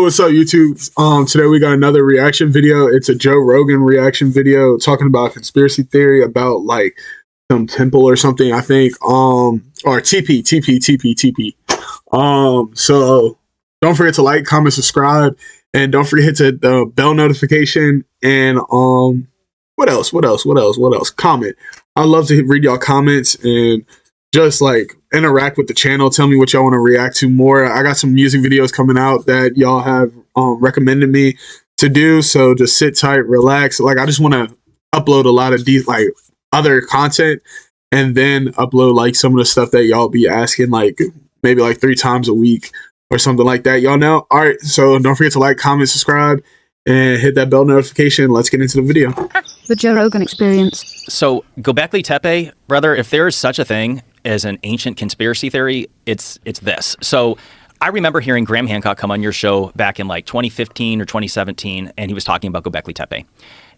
what's up, YouTube? Today we got another reaction video. It's a Joe Rogan reaction video talking about conspiracy theory about like some temple or something, I think. Or TP. So don't forget to like, comment, subscribe, and don't forget to hit the bell notification. And what else? Comment. I love to read y'all comments and just like interact with the channel. Tell me what y'all want to react to more. I got some music videos coming out that y'all have recommended me to do. So just sit tight, relax. Like I just want to upload a lot of like other content and then upload like some of the stuff that y'all be asking, like maybe like 3 times a week or something like that. Y'all know? All right. So don't forget to like, comment, subscribe, and hit that bell notification. Let's get into the video. The Joe Rogan Experience. So Gobelki Tepe, brother, if there is such a thing as an ancient conspiracy theory, it's this. So I remember hearing Graham Hancock come on your show back in like 2015 or 2017, and he was talking about Gobekli Tepe.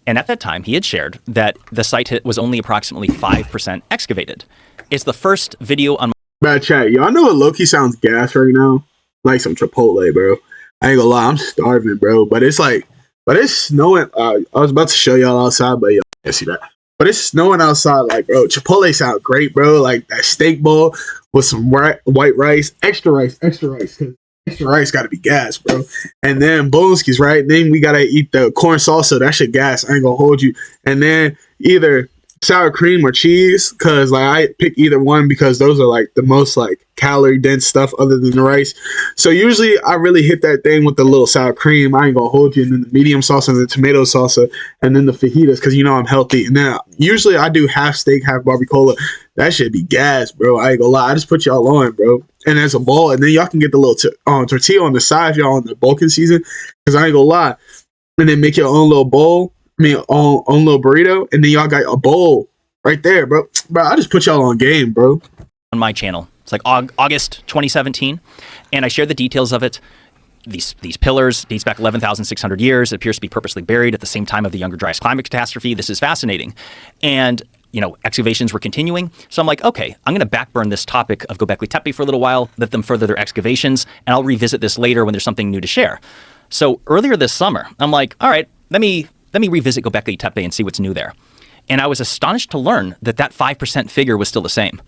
And at that time, he had shared that the site was only approximately 5% excavated. It's the first video on... Bad chat. Y'all know what low-key sounds gas right now? Like some Chipotle, bro. I ain't gonna lie, I'm starving, bro. But it's like... But it's snowing. I was about to show y'all outside, but y'all can't see that. But it's snowing outside. Like, bro, Chipotle sound great, bro. Like that steak bowl with some white rice, extra rice. Cause extra rice got to be gas, bro. And then Bolonski's, right? Then we gotta eat the corn salsa. That shit gas. I ain't gonna hold you. And then either sour cream or cheese, cause like I pick either one because those are like the most like calorie dense stuff other than the rice. So usually I really hit that thing with the little sour cream. I ain't gonna hold you. And then the medium salsa and the tomato salsa and then the fajitas, cause you know I'm healthy. And then usually I do half steak, half barbacoa. That shit be gas, bro. I ain't gonna lie. I just put y'all on, bro. And as a bowl, and then y'all can get the little tortilla on the side if y'all on the bulking season, cause I ain't gonna lie. And then make your own little bowl. Own little burrito, and then y'all got a bowl right there, bro. Bro, I just put y'all on game, bro. On my channel. It's like August 2017, and I shared the details of it. These pillars dates back 11,600 years. It appears to be purposely buried at the same time of the Younger Dryas climate catastrophe. This is fascinating. And, you know, excavations were continuing. So I'm like, okay, I'm going to backburn this topic of Gobekli Tepe for a little while, let them further their excavations, and I'll revisit this later when there's something new to share. So earlier this summer, I'm like, all right, let me revisit Gobekli Tepe and see what's new there. And I was astonished to learn that 5% figure was still the same.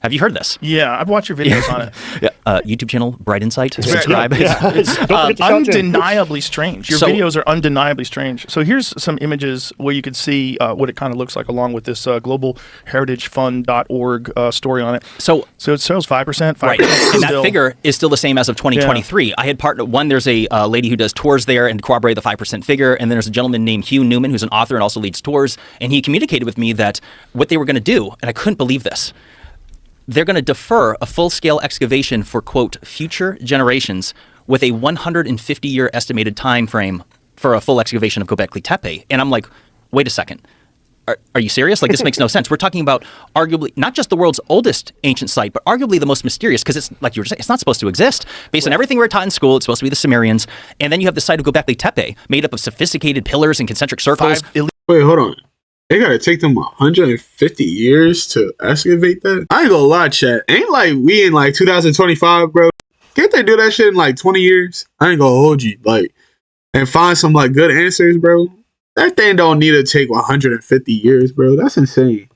Have you heard this? Yeah, I've watched your videos on it. Yeah, YouTube channel, Bright Insight. Subscribe. Undeniably strange. Your videos are undeniably strange. So here's some images where you could see what it kind of looks like along with this globalheritagefund.org story on it. So it shows 5%. Right. And that figure is still the same as of 2023. Yeah. I had one, there's a lady who does tours there and corroborated the 5% figure. And then there's a gentleman named Hugh Newman, who's an author and also leads tours. And he communicated with me that what they were going to do, and I couldn't believe this, they're going to defer a full-scale excavation for, quote, future generations with a 150-year estimated time frame for a full excavation of Gobekli Tepe. And I'm like, wait a second. Are you serious? Like, this makes no sense. We're talking about arguably not just the world's oldest ancient site, but arguably the most mysterious, because it's like you were saying, it's not supposed to exist. Based on everything we were taught in school, it's supposed to be the Sumerians. And then you have the site of Gobekli Tepe, made up of sophisticated pillars and concentric circles. Wait, hold on. They gotta take them 150 years to excavate that? I ain't gonna lie, chat. Ain't like we in like 2025, bro. Can't they do that shit in like 20 years? I ain't gonna hold you. Like, and find some like good answers, bro. That thing don't need to take 150 years, bro. That's insane.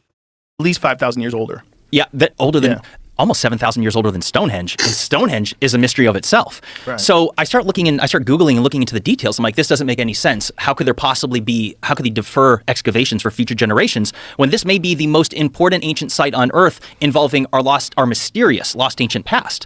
At least 5,000 years older. Yeah, that older than... Yeah. Almost 7,000 years older than Stonehenge, and Stonehenge is a mystery of itself. Right. So I start Googling and looking into the details. I'm like, this doesn't make any sense. How could there possibly be, how could they defer excavations for future generations when this may be the most important ancient site on Earth involving our mysterious lost ancient past?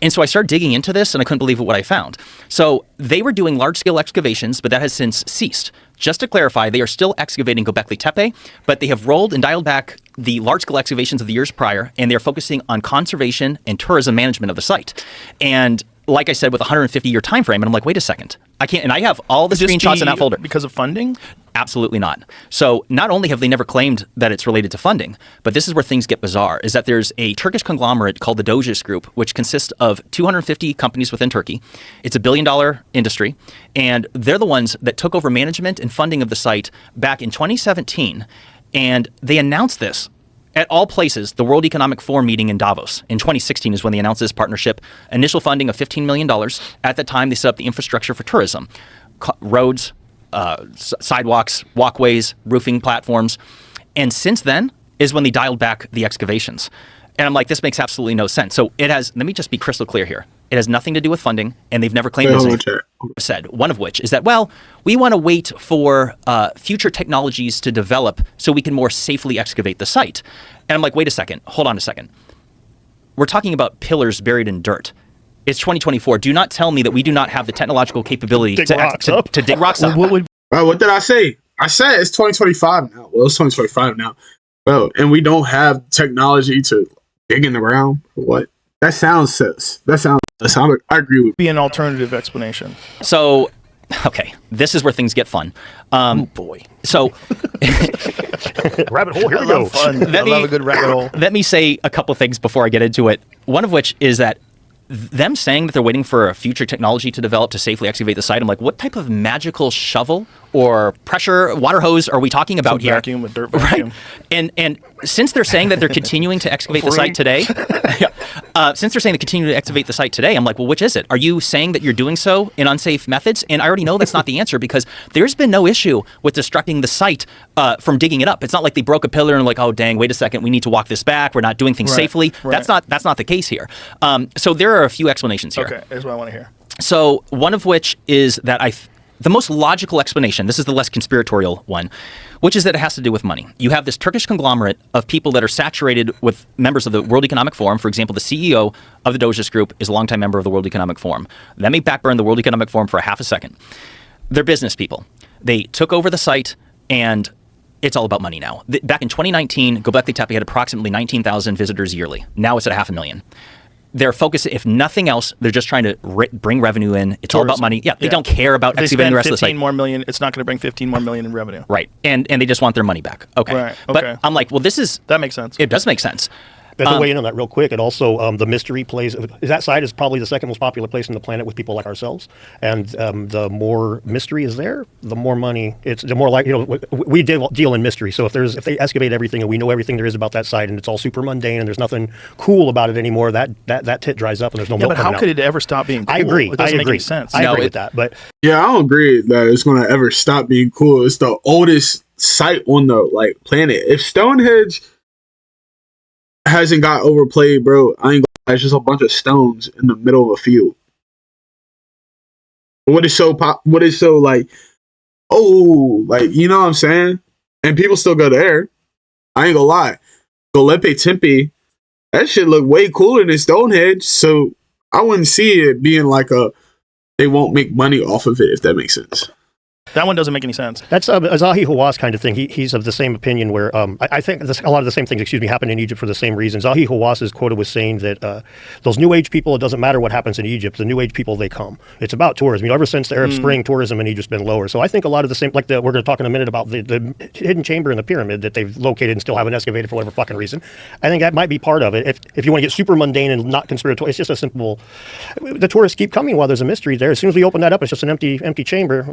And so I started digging into this, and I couldn't believe what I found. So they were doing large-scale excavations, but that has since ceased. Just to clarify, they are still excavating Gobekli Tepe, but they have rolled and dialed back the large-scale excavations of the years prior, and they're focusing on conservation and tourism management of the site. And like I said, with a 150-year time frame, and I'm like, wait a second. I can't, and I have all the screenshots in that folder. Because of funding? Absolutely not. So not only have they never claimed that it's related to funding, but this is where things get bizarre, is that there's a Turkish conglomerate called the Doges Group, which consists of 250 companies within Turkey. It's a billion-dollar industry, and they're the ones that took over management and funding of the site back in 2017, and they announced this At all places, the World Economic Forum meeting in Davos in 2016 is when they announced this partnership. Initial funding of $15 million. At that time, they set up the infrastructure for tourism, roads, sidewalks, walkways, roofing platforms. And since then is when they dialed back the excavations. And I'm like, this makes absolutely no sense. So it has, let me just be crystal clear here. It has nothing to do with funding, and they've never claimed this. Said one of which is that, well, we want to wait for future technologies to develop so we can more safely excavate the site. And I'm like, wait a second, hold on a second. We're talking about pillars buried in dirt. It's 2024. Do not tell me that we do not have the technological capability to dig rocks up. What did I say? I said it's 2025 now. Well, it's 2025 now, bro, and we don't have technology to dig in the ground. What? That sounds sus. I agree with. Be an alternative explanation. So, okay, this is where things get fun. Oh boy. So, rabbit hole. Here we go. Fun. I love a good rabbit hole. Let me say a couple things before I get into it. One of which is that them saying that they're waiting for a future technology to develop to safely excavate the site. I'm like, what type of magical shovel or pressure water hose are we talking about here? Vacuum, a dirt vacuum. Right. And since they're saying that they're continuing to excavate the site today, since they're saying they continue to excavate the site today, I'm like, well, which is it? Are you saying that you're doing so in unsafe methods? And I already know that's not the answer because there's been no issue with destructing the site from digging it up. It's not like they broke a pillar and like, oh dang, wait a second, we need to walk this back. We're not doing things safely. Right. That's not the case here. So there are a few explanations here. Okay, here's what I want to hear. So one of which is that the most logical explanation, this is the less conspiratorial one, which is that it has to do with money. You have this Turkish conglomerate of people that are saturated with members of the World Economic Forum. For example, the CEO of the Doges Group is a longtime member of the World Economic Forum. Let me backburn the World Economic Forum for a half a second. They're business people. They took over the site and it's all about money now. Back in 2019, Gobelki Tepe had approximately 19,000 visitors yearly. Now it's at 500,000. Their focus, if nothing else, they're just trying to bring revenue in. It's all about money. Yeah, they don't care about excavating the rest of the site. 15 more million. It's not going to bring 15 more million in revenue. Right, and they just want their money back. Okay, right. But I'm like, well, that makes sense. It does make sense. To weigh in on that real quick, it also the mystery plays. That site is probably the second most popular place on the planet with people like ourselves, and the more mystery is there, the more money. It's the more like we deal in mystery. So if they excavate everything and we know everything there is about that site and it's all super mundane and there's nothing cool about it anymore, that tit dries up and there's no milk. But how could it ever stop being cool? I agree. It doesn't make any sense. I agree with that. But yeah, I don't agree that it's going to ever stop being cool. It's the oldest site on the planet. If Stonehenge hasn't got overplayed, bro, I ain't gonna lie, it's just a bunch of stones in the middle of a field. What is so like, oh, like, you know what I'm saying? And people still go there. I ain't gonna lie. Gobelki Tepe, that shit look way cooler than Stonehenge, so I wouldn't see it being like they won't make money off of it, if that makes sense. That one doesn't make any sense. That's a Zahi Hawass kind of thing. He's of the same opinion where I think a lot of the same things, happen in Egypt for the same reason. Zahi Hawass is quoted with saying that those New Age people, it doesn't matter what happens in Egypt, the New Age people, they come. It's about tourism. Ever since the Arab Spring, tourism in Egypt's been lower. So I think a lot of the same, we're going to talk in a minute about the hidden chamber in the pyramid that they've located and still haven't excavated for whatever fucking reason. I think that might be part of it. If you want to get super mundane and not conspiratorial, it's just a simple, the tourists keep coming while there's a mystery there. As soon as we open that up, it's just an empty chamber.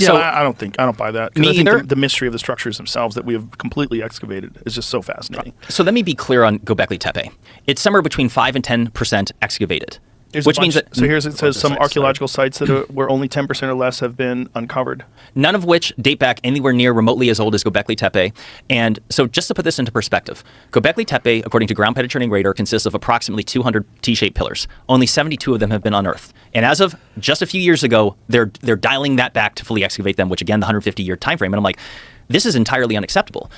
I don't buy that. Me either. The mystery of the structures themselves that we have completely excavated is just so fascinating. So let me be clear on Gobelki Tepe. It's somewhere between 5 and 10% excavated. Which means that it says some archaeological sites that where only 10% or less have been uncovered. None of which date back anywhere near remotely as old as Gobelki Tepe. And so just to put this into perspective, Gobelki Tepe, according to ground penetrating radar, consists of approximately 200 T-shaped pillars. Only 72 of them have been unearthed. And as of just a few years ago, they're dialing that back to fully excavate them, which again, the 150-year time frame. And I'm like, this is entirely unacceptable.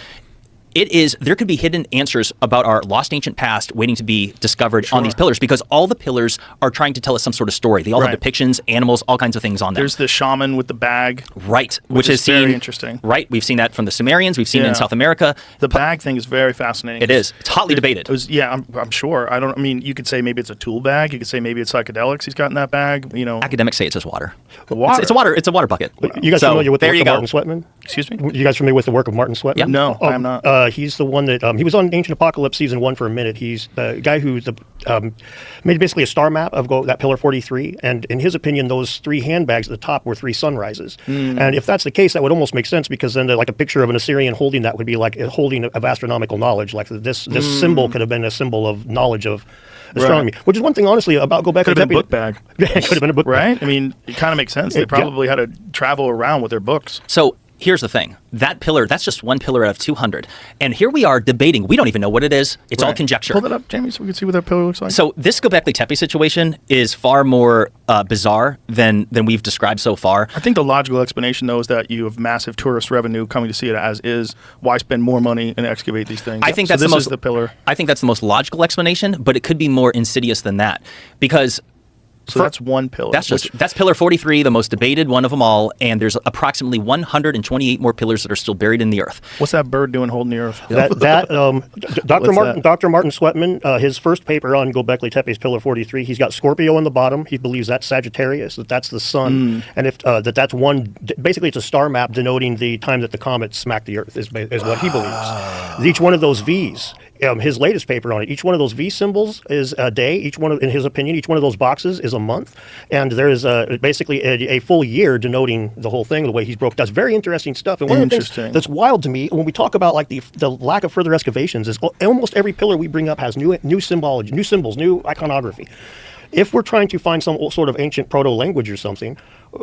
There could be hidden answers about our lost ancient past waiting to be discovered on these pillars because all the pillars are trying to tell us some sort of story. They all have depictions, animals, all kinds of things on them. There's the shaman with the bag. Right. Which is very interesting. Right. We've seen that from the Sumerians. We've seen it in South America. The bag thing is very fascinating. It is. It's hotly debated. I'm sure. You could say maybe it's a tool bag. You could say maybe it's psychedelics he's got in that bag. Academics say it's just water. Water? It's a water bucket. You guys familiar with the there you go. Martin Sweatman? Excuse me? You guys familiar with the work of Martin Sweatman? Yeah. No, I'm not. He's the one that he was on Ancient Apocalypse season 1 for a minute. He's the guy who made basically a star map of that Pillar 43, and in his opinion, those 3 handbags at the top were 3 sunrises. And if that's the case, that would almost make sense, because then like a picture of an Assyrian holding that would be like a holding of astronomical knowledge. Like this symbol could have been a symbol of knowledge of astronomy, which is one thing, honestly, about Gobelki. Could have been a book bag. It could have been a book bag. Right? I mean, it kind of makes sense. They probably had to travel around with their books. So here's the thing. That pillar, that's just one pillar out of 200. And here we are debating. We don't even know what it is. It's all conjecture. Pull that up, Jamie, so we can see what that pillar looks like. So this Gobekli Tepe situation is far more bizarre than we've described so far. I think the logical explanation, though, is that you have massive tourist revenue coming to see it as is. Why spend more money and excavate these things? I think so that's this the is the pillar. I think that's the most logical explanation, but it could be more insidious than that, because So that's one pillar. That's pillar 43, the most debated one of them all, and there's approximately 128 more pillars that are still buried in the earth. What's that bird doing holding the earth? Dr. Martin Sweatman, his first paper on Gobekli Tepe's Pillar 43, he's got Scorpio in the bottom. He believes that's Sagittarius, that's the sun, and if that's one, basically it's a star map denoting the time that the comet smacked the earth, is what he believes. Each one of those V's, his latest paper on it, each one of those V symbols is a day. In his opinion, each one of those boxes is a month, and there is basically a full year denoting the whole thing. The way he's broke, that's very interesting stuff. And one of the things that's wild to me when we talk about like the lack of further excavations is almost every pillar we bring up has new symbology, new symbols, new iconography. If we're trying to find some sort of ancient proto-language or something,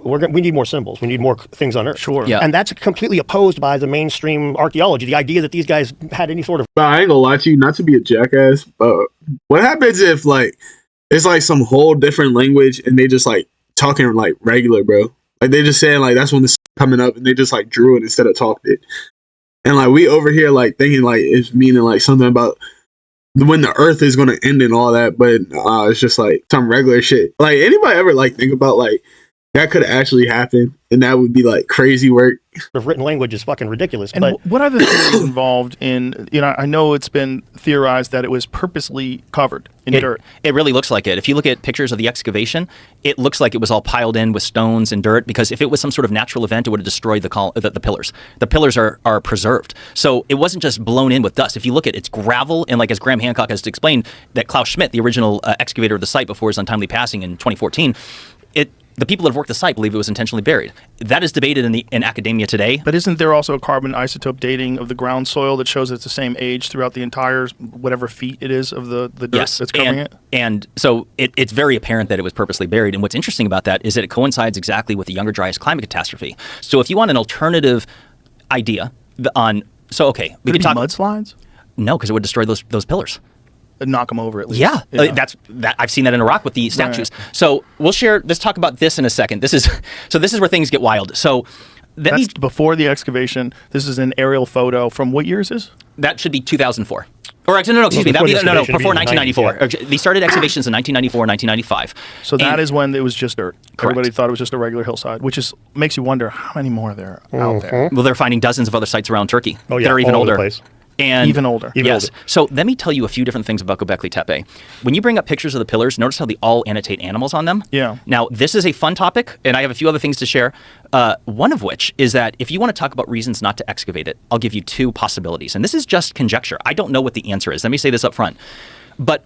we need more symbols. We need more things on Earth. Sure. Yeah. And that's completely opposed by the mainstream archaeology. The idea that these guys had any sort of... But I ain't gonna lie to you, not to be a jackass, but what happens if like it's like some whole different language and they just like talking like regular, bro? Like they just saying like that's when this is coming up and they just like drew it instead of talked it. And like we over here like thinking like it's meaning like something about when the earth is going to end and all that, but it's just like some regular shit. Like anybody ever like think about like that could actually happen and that would be like crazy work? written language is fucking ridiculous. And But what are the theories involved in, I know it's been theorized that it was purposely covered in dirt. It really looks like it. If you look at pictures of the excavation, it looks like it was all piled in with stones and dirt, because if it was some sort of natural event, it would have destroyed the pillars. The pillars are preserved. So it wasn't just blown in with dust. If you look at it, it's gravel, and like as Graham Hancock has explained, that Klaus Schmidt, the original excavator of the site before his untimely passing in 2014, the people that have worked the site believe it was intentionally buried. That is debated in academia today. But isn't there also a carbon isotope dating of the ground soil that shows it's the same age throughout the entire whatever feet it is of the dirt that's covering it? And so it's very apparent that it was purposely buried. And what's interesting about that is that it coincides exactly with the Younger Dryas climate catastrophe. So if you want an alternative idea we could talk mudslides. No, because it would destroy those pillars. Knock them over at least. Yeah. I've seen that in Iraq with the statues. Right. So let's talk about this in a second. This is where things get wild. So that's before the excavation. This is an aerial photo from what year is this? That should be 2004. Or excuse me, before 1994. Yeah. They started excavations in 1994, 1995. So that is when it was just dirt. Correct. Everybody thought it was just a regular hillside, which makes you wonder how many more there are out there. Well, they're finding dozens of other sites around Turkey that are even older. And even older. Yes. So let me tell you a few different things about Gobekli Tepe. When you bring up pictures of the pillars, notice how they all annotate animals on them. Yeah. Now, this is a fun topic, and I have a few other things to share. One of which is that if you want to talk about reasons not to excavate it, I'll give you two possibilities. And this is just conjecture. I don't know what the answer is. Let me say this up front. But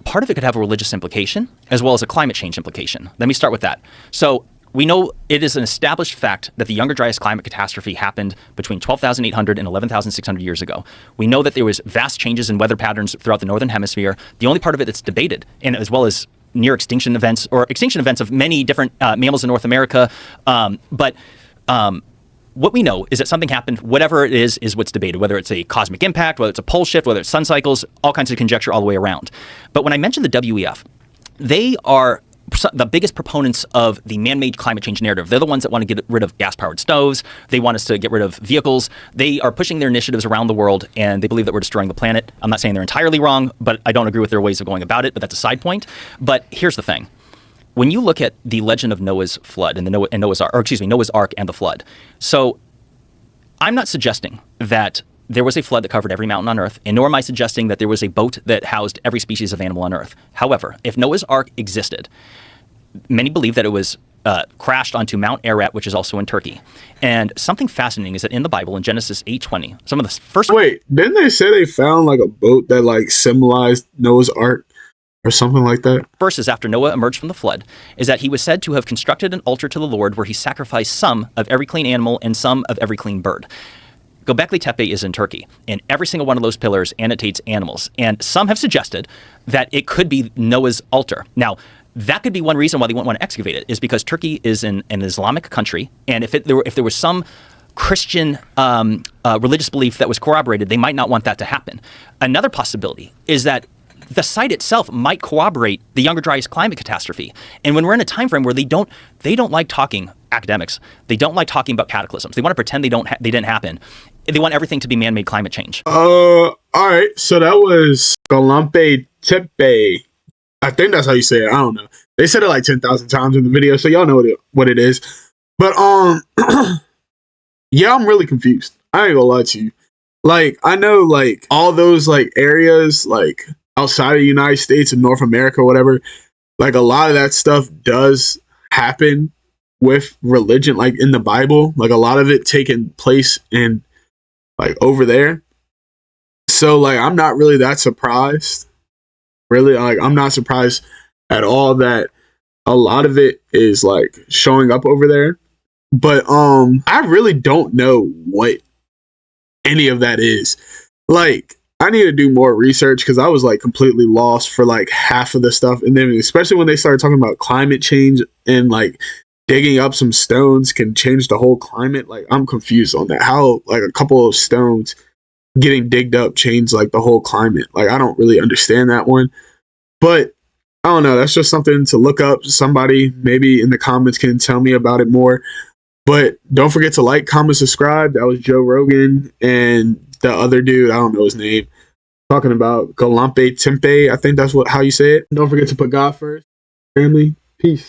part of it could have a religious implication as well as a climate change implication. Let me start with that. So we know it is an established fact that the Younger Dryas climate catastrophe happened between 12,800 and 11,600 years ago. We know that there was vast changes in weather patterns throughout the Northern Hemisphere. The only part of it that's debated, and as well as near extinction events of many different mammals in North America. But what we know is that something happened. Whatever it is what's debated, whether it's a cosmic impact, whether it's a pole shift, whether it's sun cycles, all kinds of conjecture all the way around. But when I mentioned the WEF, they are the biggest proponents of the man-made climate change narrative. They're the ones that want to get rid of gas-powered stoves. They want us to get rid of vehicles. They are pushing their initiatives around the world, and they believe that we're destroying the planet. I'm not saying they're entirely wrong, but I don't agree with their ways of going about it, but that's a side point. But here's the thing. When you look at the legend of Noah's flood and Noah's Ark and the flood, so I'm not suggesting that there was a flood that covered every mountain on Earth, and nor am I suggesting that there was a boat that housed every species of animal on Earth. However, if Noah's Ark existed, many believe that it was crashed onto Mount Ararat, which is also in Turkey. And something fascinating is that in the Bible, in Genesis 8:20, some of the first... Wait, didn't they say they found like a boat that like symbolized Noah's Ark or something like that? Verses after Noah emerged from the flood is that he was said to have constructed an altar to the Lord where he sacrificed some of every clean animal and some of every clean bird. Gobelki Tepe is in Turkey, and every single one of those pillars annotates animals. And some have suggested that it could be Noah's altar. Now, that could be one reason why they wouldn't want to excavate it, is because Turkey is an Islamic country, and if there was some Christian religious belief that was corroborated, they might not want that to happen. Another possibility is that the site itself might corroborate the Younger Dryas climate catastrophe. And when we're in a time frame where they don't like talking, academics, they don't like talking about cataclysms. They want to pretend they didn't happen. They want everything to be man-made climate change. All right. So that was Gobelki Tepe. I think that's how you say it. I don't know. They said it like 10,000 times in the video, so y'all know what it is. But yeah, I'm really confused. I ain't gonna lie to you. Like, I know like all those like areas like outside of the United States and North America or whatever, like a lot of that stuff does happen with religion, like in the Bible, like a lot of it taking place in like over there. So like I'm not really that surprised. Really, like I'm not surprised at all that a lot of it is like showing up over there. But I really don't know what any of that is. Like, I need to do more research because I was like completely lost for like half of the stuff. And then especially when they started talking about climate change and like digging up some stones can change the whole climate. Like, I'm confused on that. How like a couple of stones getting digged up change like the whole climate. Like, I don't really understand that one. But I don't know. That's just something to look up. Somebody maybe in the comments can tell me about it more. But don't forget to like, comment, subscribe. That was Joe Rogan and the other dude, I don't know his name, talking about Gobelki Tepe. I think that's how you say it. Don't forget to put God first. Family, peace.